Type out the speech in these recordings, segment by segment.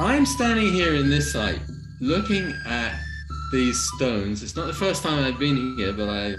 I'm standing here in this site looking at these stones. It's not the first time I've been here, but I've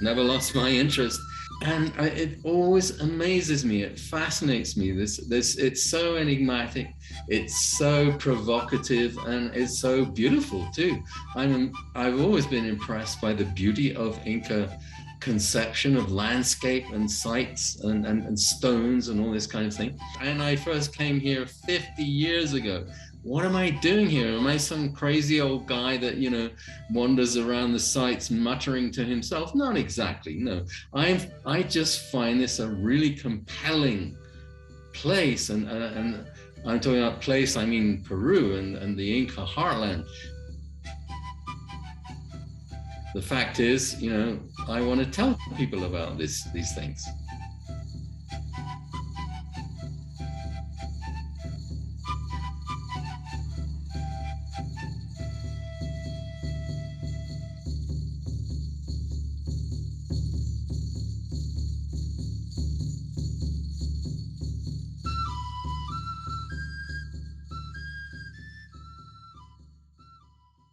never lost my interest. And it always amazes me. It fascinates me. It's so enigmatic. It's so provocative, and it's so beautiful too. I've always been impressed by the beauty of Inca conception of landscape and sites and stones and all this kind of thing. And I first came here 50 years ago. What am I doing here? Am I some crazy old guy that wanders around the sites muttering to himself? Not exactly, no. I just find this a really compelling place, and I'm talking about place, I mean Peru and the Inca heartland. The fact is, I want to tell people about these things.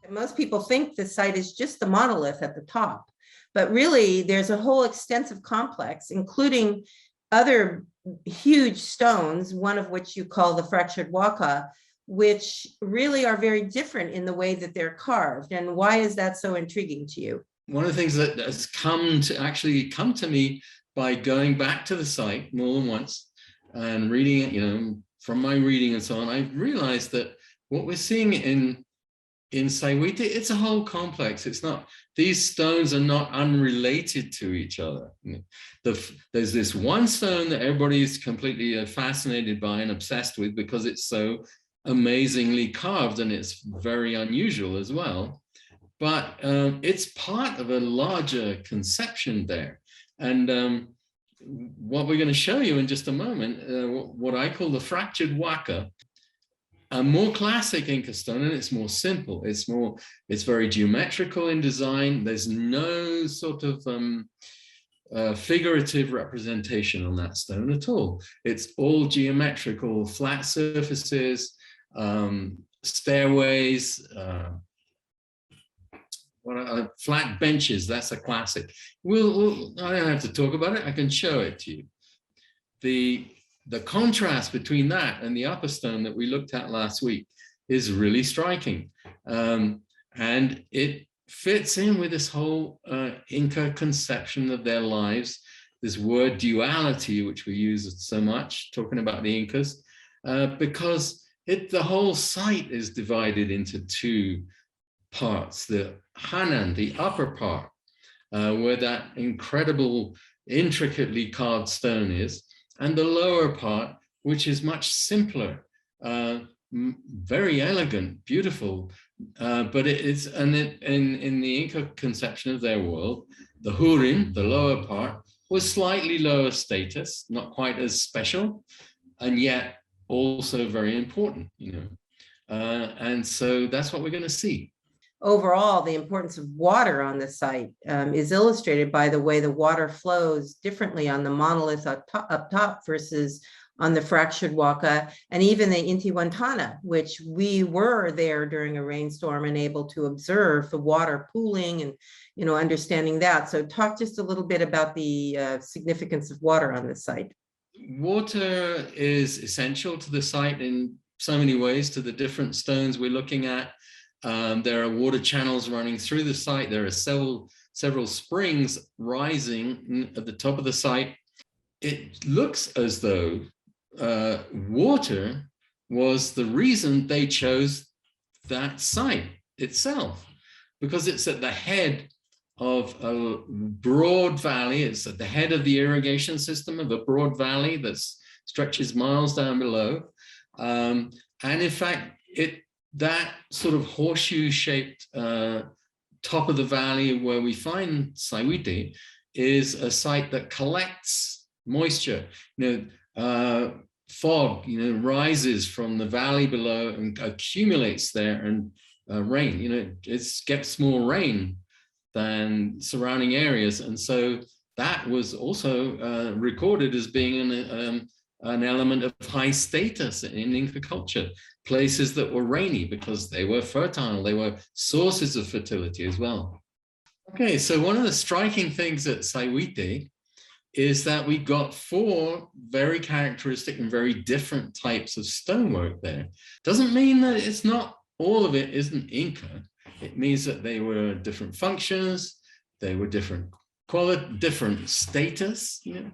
Most people think the site is just the monolith at the top, but really there's a whole extensive complex, including other huge stones, one of which you call the fractured waka, which really are very different in the way that they're carved. And why is that so intriguing to you? One of the things that has come to me by going back to the site more than once and reading it, from my reading and so on, I've realized that what we're seeing in Sayhuite, it's a whole complex. It's not, these stones are not unrelated to each other. There's this one stone that everybody is completely fascinated by and obsessed with because it's so amazingly carved, and it's very unusual as well. But it's part of a larger conception there. And what we're going to show you in just a moment, what I call the fractured waka, a more classic Inca stone, and it's more simple. It's very geometrical in design. There's no sort of figurative representation on that stone at all. It's all geometrical, flat surfaces, stairways, flat benches. That's a classic. I don't have to talk about it. I can show it to you. The contrast between that and the upper stone that we looked at last week is really striking. And it fits in with this whole Inca conception of their lives, this word duality, which we use so much, talking about the Incas, because the whole site is divided into two parts. The Hanan, the upper part, where that incredible, intricately carved stone is, and the lower part, which is much simpler, very elegant, beautiful, but in the Inca conception of their world, the Hurin, the lower part, was slightly lower status, not quite as special, and yet also very important, and so that's what we're going to see. Overall, the importance of water on the site is illustrated by the way the water flows differently on the monolith up top versus on the fractured waka, and even the Intihuatana, which we were there during a rainstorm and able to observe the water pooling and understanding that. So talk just a little bit about the significance of water on the site. Water is essential to the site in so many ways, to the different stones we're looking at. There are water channels running through the site. There are several springs rising at the top of the site. It looks as though water was the reason they chose that site itself, because it's at the head of a broad valley. It's at the head of the irrigation system of a broad valley that stretches miles down below. And in fact, that sort of horseshoe-shaped top of the valley where we find Sayhuite is a site that collects moisture. Fog, rises from the valley below and accumulates there, and rain. It gets more rain than surrounding areas, and so that was also recorded as being an element of high status in Inca culture. places that were rainy because they were fertile. They were sources of fertility as well. Okay, so one of the striking things at Sayhuite is that we got 4 very characteristic and very different types of stonework there. Doesn't mean that it's not, all of it isn't Inca. It means that they were different functions, they were different quality, different status, you know.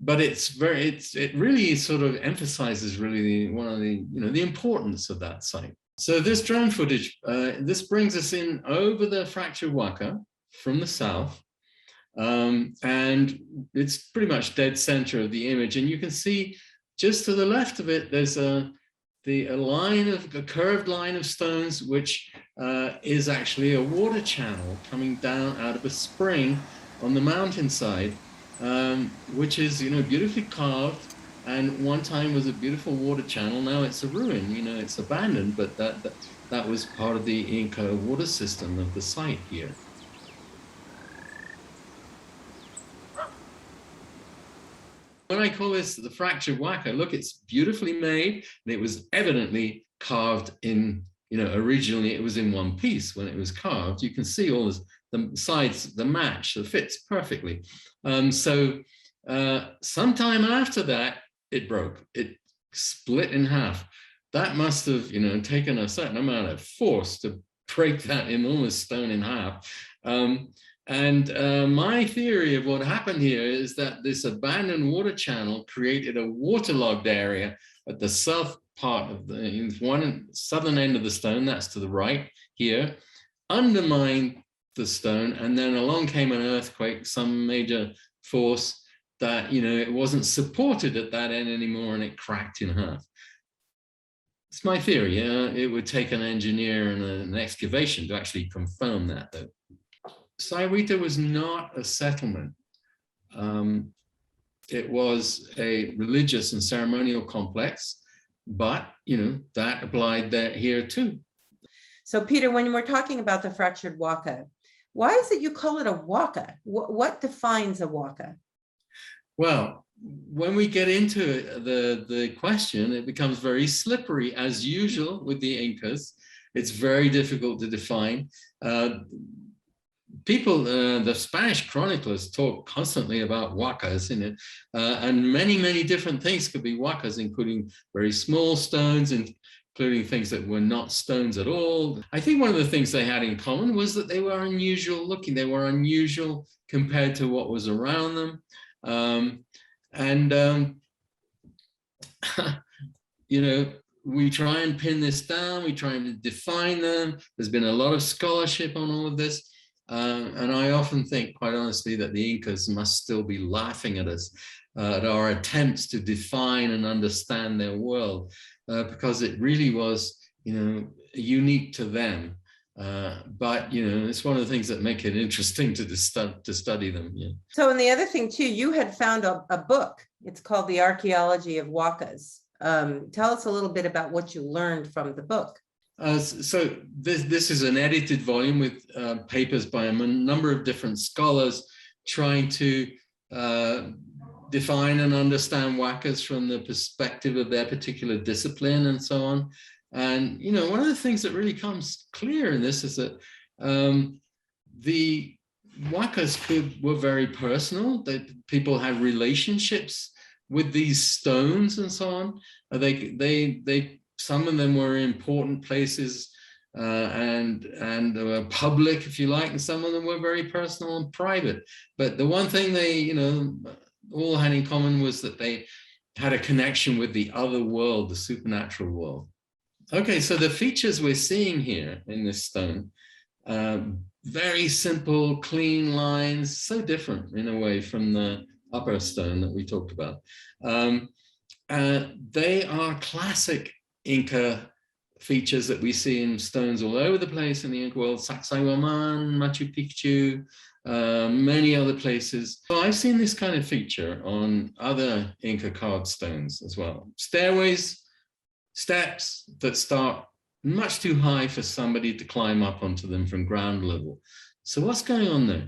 But it really sort of emphasizes really one of the, you know, the importance of that site. So this drone footage, this brings us in over the fractured Waka from the south. And it's pretty much dead center of the image. And you can see just to the left of it, there's a curved line of stones, which is actually a water channel coming down out of a spring on the mountainside, which is, you know, beautifully carved, and one time was a beautiful water channel. Now it's a ruin, you know, it's abandoned, but that was part of the Inca water system of the site here. When I call this the fractured Waka, look, it's beautifully made, and it was evidently carved in, you know, originally it was in one piece when it was carved. You can see all this, the sides, the match, it fits perfectly. Sometime after that, it broke. It split in half. That must have, you know, taken a certain amount of force to break that enormous stone in half. My theory of what happened here is that this abandoned water channel created a waterlogged area at the south part of the southern end of the stone, that's to the right here, undermined the stone, and then along came an earthquake, some major force that, you know, it wasn't supported at that end anymore, and it cracked in half. It's my theory. It would take an engineer and an excavation to actually confirm that, though. Sayhuite was not a settlement. It was a religious and ceremonial complex, but, you know, that applied there here too. So Peter, when we're talking about the fractured Waka, why is it you call it a Waka? What defines a Waka? Well, when we get into the question, it becomes very slippery, as usual with the Incas. It's very difficult to define. People, the Spanish chroniclers talk constantly about wakas in it, and many different things could be wakas, including very small stones, including things that were not stones at all. I think one of the things they had in common was that they were unusual looking. They were unusual compared to what was around them. You know, we try and pin this down, we try and define them. There's been a lot of scholarship on all of this. And I often think, quite honestly, that the Incas must still be laughing at us, at our attempts to define and understand their world, because it really was, you know, unique to them. But, you know, it's one of the things that make it interesting to study them. Yeah. So, and the other thing too, you had found a book. It's called The Archaeology of Wakas. Tell us a little bit about what you learned from the book. So this is an edited volume with papers by a number of different scholars trying to define and understand Wakas from the perspective of their particular discipline and so on. And, you know, one of the things that really comes clear in this is that the Wakas were very personal. People had relationships with these stones and so on. Some of them were important places and public, if you like, and some of them were very personal and private. But the one thing they, you know, all had in common was that they had a connection with the other world, the supernatural world. Okay, so the features we're seeing here in this stone, very simple, clean lines, so different in a way from the upper stone that we talked about. They are classic Inca features that we see in stones all over the place in the Inca world, Sacsayhuaman, Machu Picchu, many other places. So I've seen this kind of feature on other Inca carved stones as well. Stairways, steps that start much too high for somebody to climb up onto them from ground level. So what's going on there?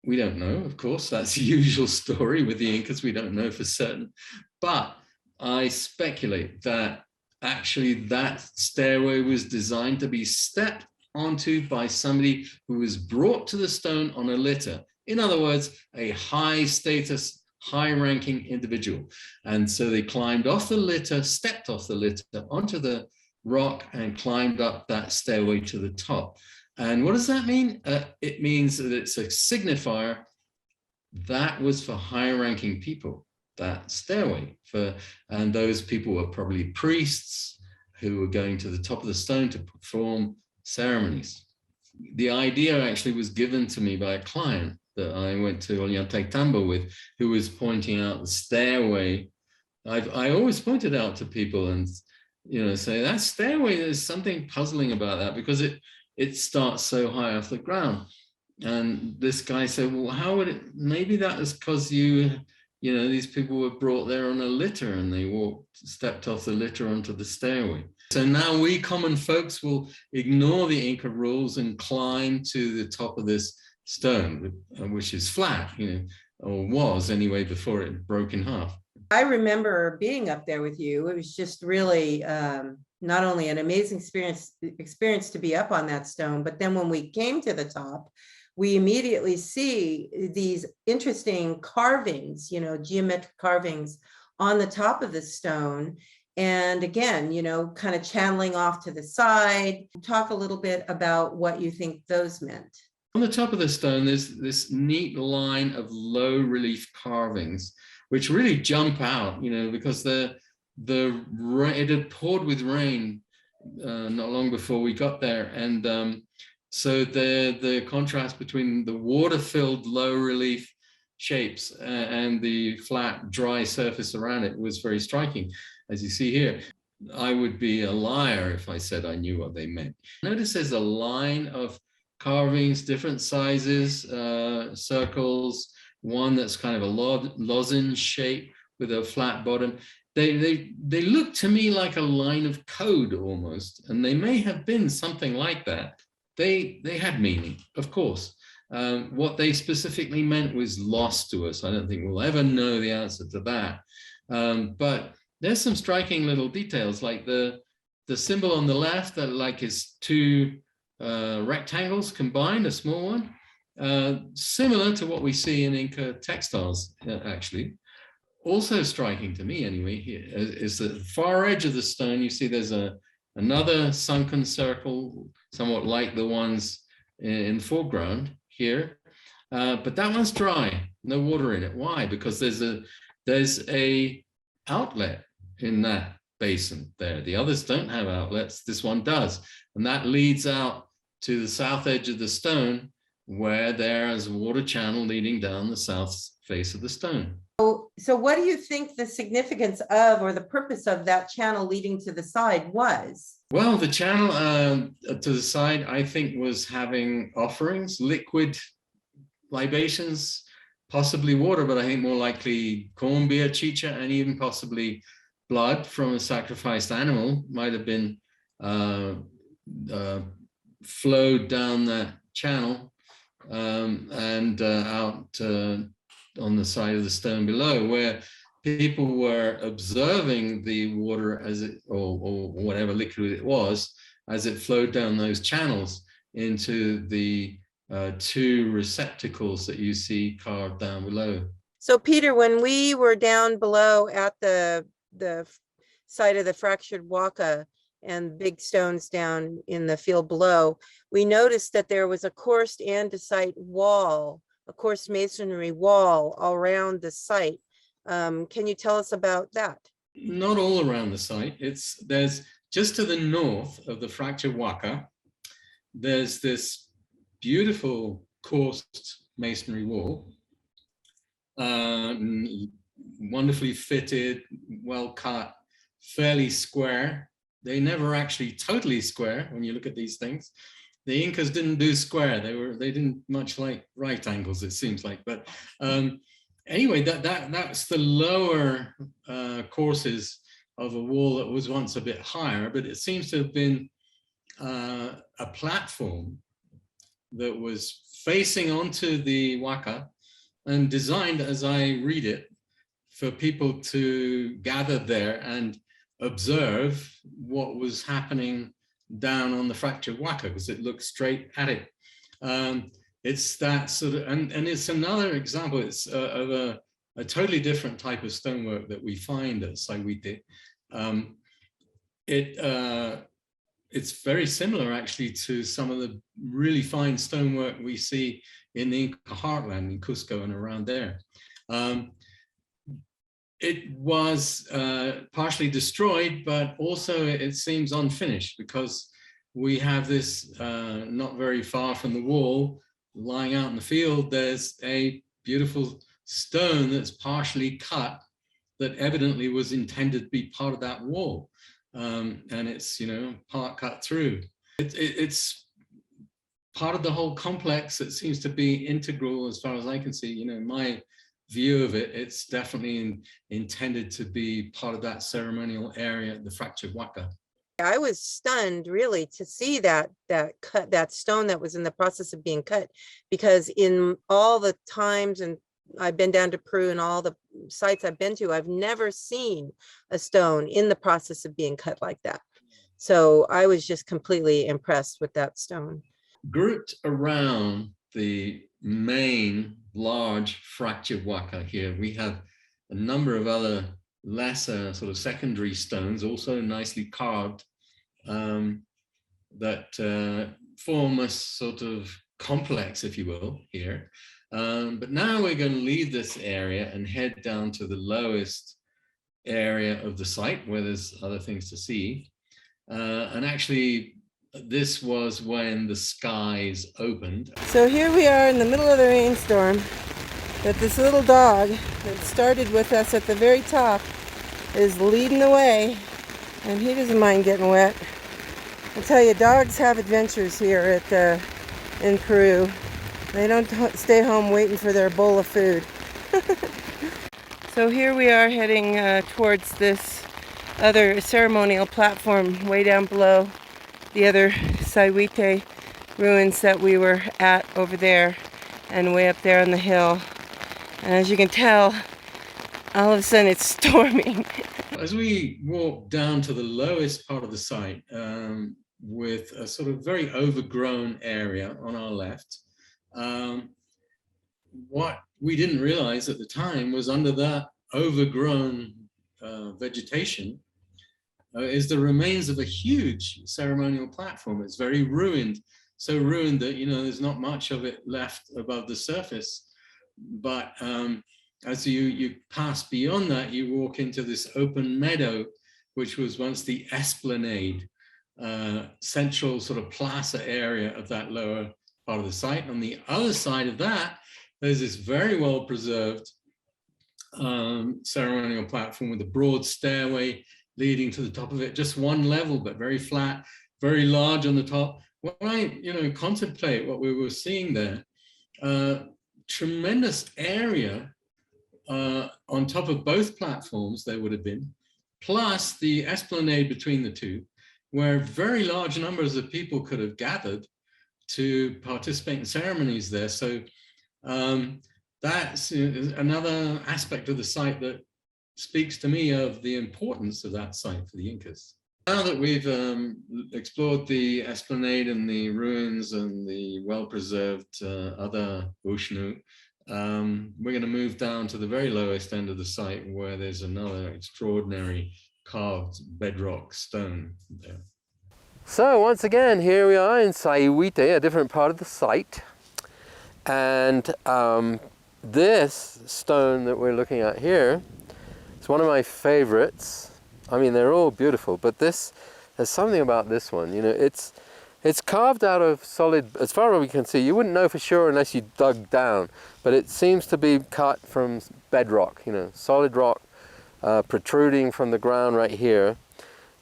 We don't know, of course. That's the usual story with the Incas. We don't know for certain. But I speculate that actually that stairway was designed to be stepped onto by somebody who was brought to the stone on a litter. In other words, a high status, high ranking individual. And so they climbed off the litter, stepped off the litter onto the rock and climbed up that stairway to the top. And what does that mean? It means that it's a signifier that was for high ranking people, that stairway and those people were probably priests who were going to the top of the stone to perform ceremonies. The idea actually was given to me by a client that I went to Untitled with, who was pointing out the stairway. I always pointed out to people and, say that stairway, there's something puzzling about that because it starts so high off the ground. And this guy said, well, how would it, maybe that is because these people were brought there on a litter and they stepped off the litter onto the stairway. So now we common folks will ignore the Inca rules and climb to the top of this stone, which is flat, or was anyway before it broke in half. I remember being up there with you. It was just really not only an amazing experience to be up on that stone, but then when we came to the top, we immediately see these interesting carvings, geometric carvings on the top of the stone. And again, kind of channeling off to the side. Talk a little bit about what you think those meant. On the top of the stone, there's this neat line of low relief carvings, which really jump out, because it had poured with rain not long before we got there. And so the contrast between the water-filled low relief shapes and the flat, dry surface around it was very striking, as you see here. I would be a liar if I said I knew what they meant. Notice there's a line of carvings, different sizes, circles, one that's kind of a lozenge shape with a flat bottom. They look to me like a line of code almost, and they may have been something like that. They had meaning, of course. What they specifically meant was lost to us. I don't think we'll ever know the answer to that. But there's some striking little details, like the symbol on the left that like is two rectangles combined, a small one, similar to what we see in Inca textiles, actually. Also striking to me anyway here is the far edge of the stone. You see there's another sunken circle, somewhat like the ones in the foreground here, but that one's dry, no water in it. Why? Because there's a outlet in that basin there. The others don't have outlets, this one does, and that leads out to the south edge of the stone, where there is a water channel leading down the south face of the stone. So what do you think the significance of, or the purpose of, that channel leading to the side was? Well, the channel to the side, I think, was having offerings, liquid libations, possibly water, but I think more likely corn beer, chicha, and even possibly blood from a sacrificed animal might have been flowed down that channel and out on the side of the stone below, where people were observing the water as it, or whatever liquid it was, as it flowed down those channels into the two receptacles that you see carved down below. So Peter, when we were down below at the site of the fractured waka and big stones down in the field below, we noticed that there was a coursed andesite wall, a coursed masonry wall around the site. Can you tell us about that? Not all around the site. There's just to the north of the fractured waka, there's this beautiful coursed masonry wall, wonderfully fitted, well cut, fairly square. They never actually totally square when you look at these things. The Incas didn't do square. They didn't much like right angles, it seems like. But anyway, that's the lower courses of a wall that was once a bit higher, but it seems to have been a platform that was facing onto the waka and designed, as I read it, for people to gather there and observe what was happening down on the fractured waka, because it looked straight at it. It's that sort of, and it's another example. It's of a totally different type of stonework that we find at Sayhuite. It's very similar actually to some of the really fine stonework we see in the Inca heartland in Cusco and around there. It was partially destroyed, but also it seems unfinished, because we have this not very far from the wall, lying out in the field, there's a beautiful stone that's partially cut that evidently was intended to be part of that wall. And it's, you know, part cut through. It's part of the whole complex that seems to be integral, as far as I can see. You know, my view of it, it's definitely intended to be part of that ceremonial area, the fractured waka. I was stunned really to see that stone that was in the process of being cut, because in all the times and I've been down to Peru and all the sites I've been to, I've never seen a stone in the process of being cut like that. So I was just completely impressed with that stone. Grouped around the main large fractured waka here, we have a number of other lesser sort of secondary stones, also nicely carved, that form a sort of complex, if you will, here. But now we're going to leave this area and head down to the lowest area of the site where there's other things to see. And actually, this was when the skies opened. So here we are in the middle of the rainstorm, that this little dog that started with us at the very top is leading the way, and he doesn't mind getting wet. I tell you, dogs have adventures here in Peru. They don't stay home waiting for their bowl of food. So here we are heading towards this other ceremonial platform way down below the other Sayhuite ruins that we were at over there and way up there on the hill. And as you can tell, all of a sudden it's storming. As we walk down to the lowest part of the site, with a sort of very overgrown area on our left, what we didn't realize at the time was under that overgrown vegetation is the remains of a huge ceremonial platform. It's very ruined, so ruined that, you know, there's not much of it left above the surface. But as you pass beyond that, you walk into this open meadow, which was once the esplanade, central sort of plaza area of that lower part of the site. On the other side of that, there's this very well preserved ceremonial platform with a broad stairway leading to the top of it, just one level, but very flat, very large on the top. When I, you know, contemplate what we were seeing there, tremendous area on top of both platforms there would have been, plus the esplanade between the two, where very large numbers of people could have gathered to participate in ceremonies there. So that's another aspect of the site that speaks to me of the importance of that site for the Incas. Now that we've explored the esplanade and the ruins and the well-preserved other Ushnu, we're going to move down to the very lowest end of the site, where there's another extraordinary carved bedrock stone there. So once again, here we are in Sayhuite, a different part of the site. And this stone that we're looking at here is one of my favorites. I mean, they're all beautiful, but there's something about this one. You know, it's carved out of solid, as far as we can see. You wouldn't know for sure unless you dug down, but it seems to be cut from bedrock, you know, solid rock protruding from the ground right here.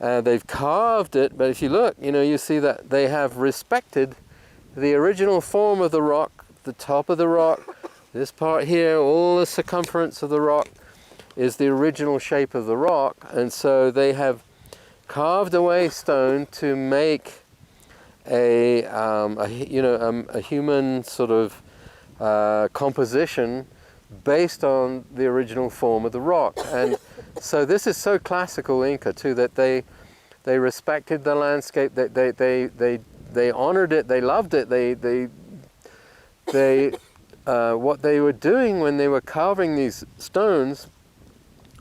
They've carved it, but if you look, you know, you see that they have respected the original form of the rock, the top of the rock, this part here, all the circumference of the rock is the original shape of the rock, and so they have carved away stone to make a human sort of composition based on the original form of the rock. And So this is so classical Inca too, that they respected the landscape, they honored it, they loved it, what they were doing when they were carving these stones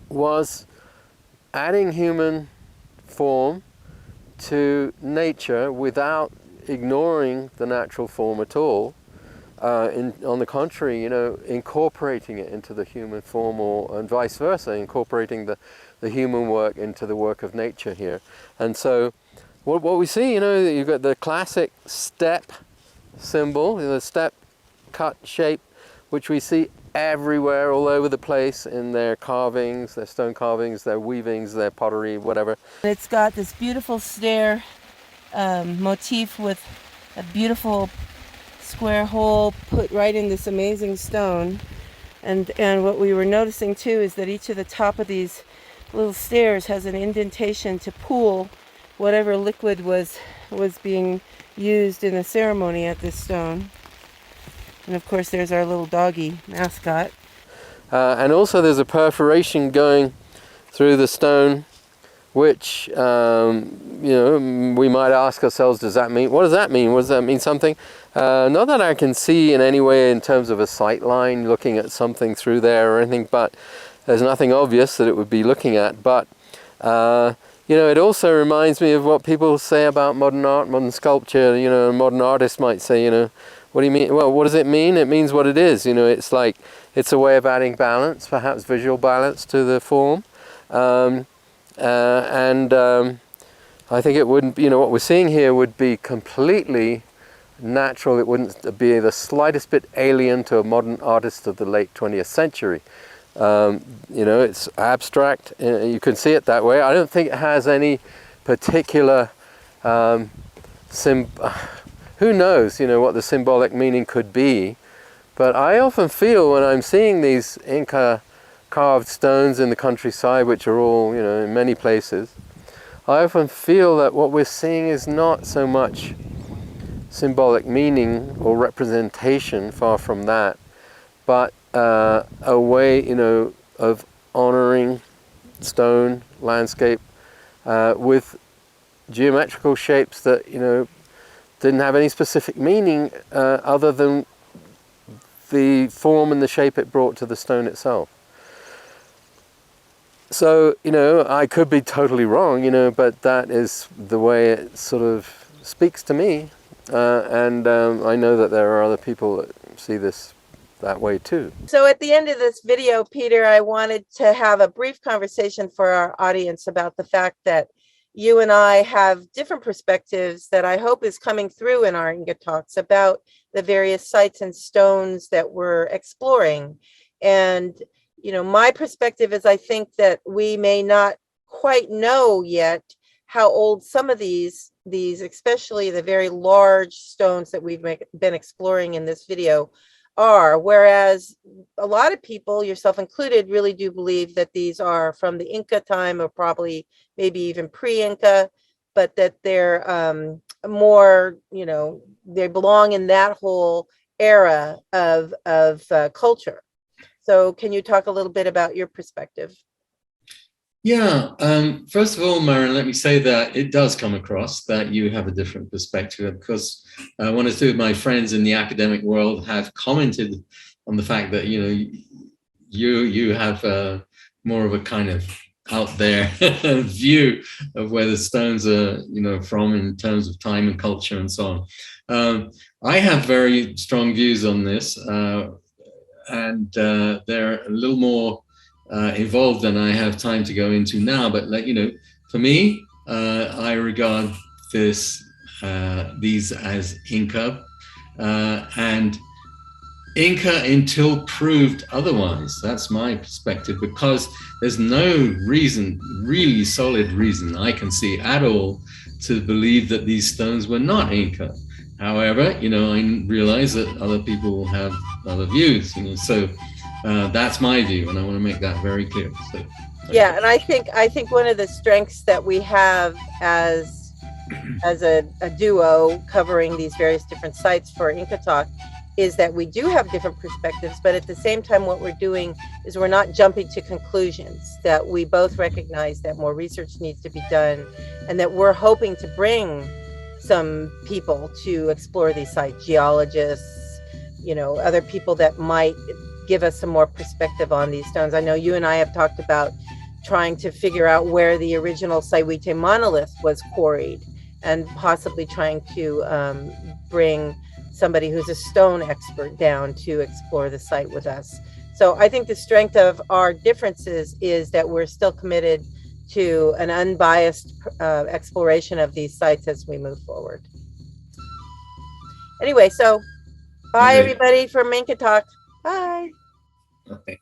was adding human form to nature without ignoring the natural form at all. On the contrary, you know, incorporating it into the human form, and vice versa, incorporating the human work into the work of nature here. And so what we see, you know, you've got the classic step symbol, the step cut shape, which we see everywhere, all over the place, in their carvings, their stone carvings, their weavings, their pottery, whatever. It's got this beautiful stair motif with a beautiful square hole put right in this amazing stone. And what we were noticing too is that each of the top of these little stairs has an indentation to pool whatever liquid was being used in the ceremony at this stone. And of course there's our little doggy mascot. And also there's a perforation going through the stone, which, you know, we might ask ourselves, does that mean, what does that mean? Does that mean something? Not that I can see in any way in terms of a sight line looking at something through there or anything, but there's nothing obvious that it would be looking at. But, you know, it also reminds me of what people say about modern art, modern sculpture. You know, a modern artist might say, you know, what do you mean? Well, what does it mean? It means what it is. You know, it's like, it's a way of adding balance, perhaps visual balance to the form. I think it wouldn't, you know, what we're seeing here would be completely natural. It wouldn't be the slightest bit alien to a modern artist of the late 20th century. You know, it's abstract. You can see it that way. I don't think it has any particular who knows, you know, what the symbolic meaning could be. But I often feel when I'm seeing these Inca carved stones in the countryside, which are all, you know, in many places, I often feel that what we're seeing is not so much symbolic meaning or representation, far from that, but a way, you know, of honoring stone landscape with geometrical shapes that, you know, didn't have any specific meaning other than the form and the shape it brought to the stone itself. So, you know, I could be totally wrong, you know, but that is the way it sort of speaks to me. And I know that there are other people that see this that way too. So at the end of this video, Peter, I wanted to have a brief conversation for our audience about the fact that you and I have different perspectives that I hope is coming through in our Inca Talks about the various sites and stones that we're exploring. And, you know, my perspective is I think that we may not quite know yet how old some of these, especially the very large stones that we've been exploring in this video, are, whereas a lot of people, yourself included, really do believe that these are from the Inca time or probably maybe even pre-Inca, but that they're more, you know, they belong in that whole era of culture. So can you talk a little bit about your perspective? Yeah, first of all, Maren, let me say that it does come across that you have a different perspective, because one or two of my friends in the academic world have commented on the fact that, you know, you have more of a kind of out there view of where the stones are, you know, from in terms of time and culture and so on. I have very strong views on this, and they're a little more involved than I have time to go into now, but you know, for me, I regard these as Inca, and Inca until proved otherwise. That's my perspective, because there's no reason, really solid reason I can see at all to believe that these stones were not Inca. However, you know, I realize that other people will have other views, you know, so that's my view, and I want to make that very clear. So, yeah, and I think one of the strengths that we have as a duo covering these various different sites for IncaTalk is that we do have different perspectives, but at the same time, what we're doing is we're not jumping to conclusions, that we both recognize that more research needs to be done, and that we're hoping to bring some people to explore these sites, geologists, you know, other people that might give us some more perspective on these stones. I know you and I have talked about trying to figure out where the original Sayhuite monolith was quarried, and possibly trying to bring somebody who's a stone expert down to explore the site with us. So I think the strength of our differences is that we're still committed to an unbiased exploration of these sites as we move forward. Anyway, so bye Okay. everybody from IncaTalk. Bye. Okay.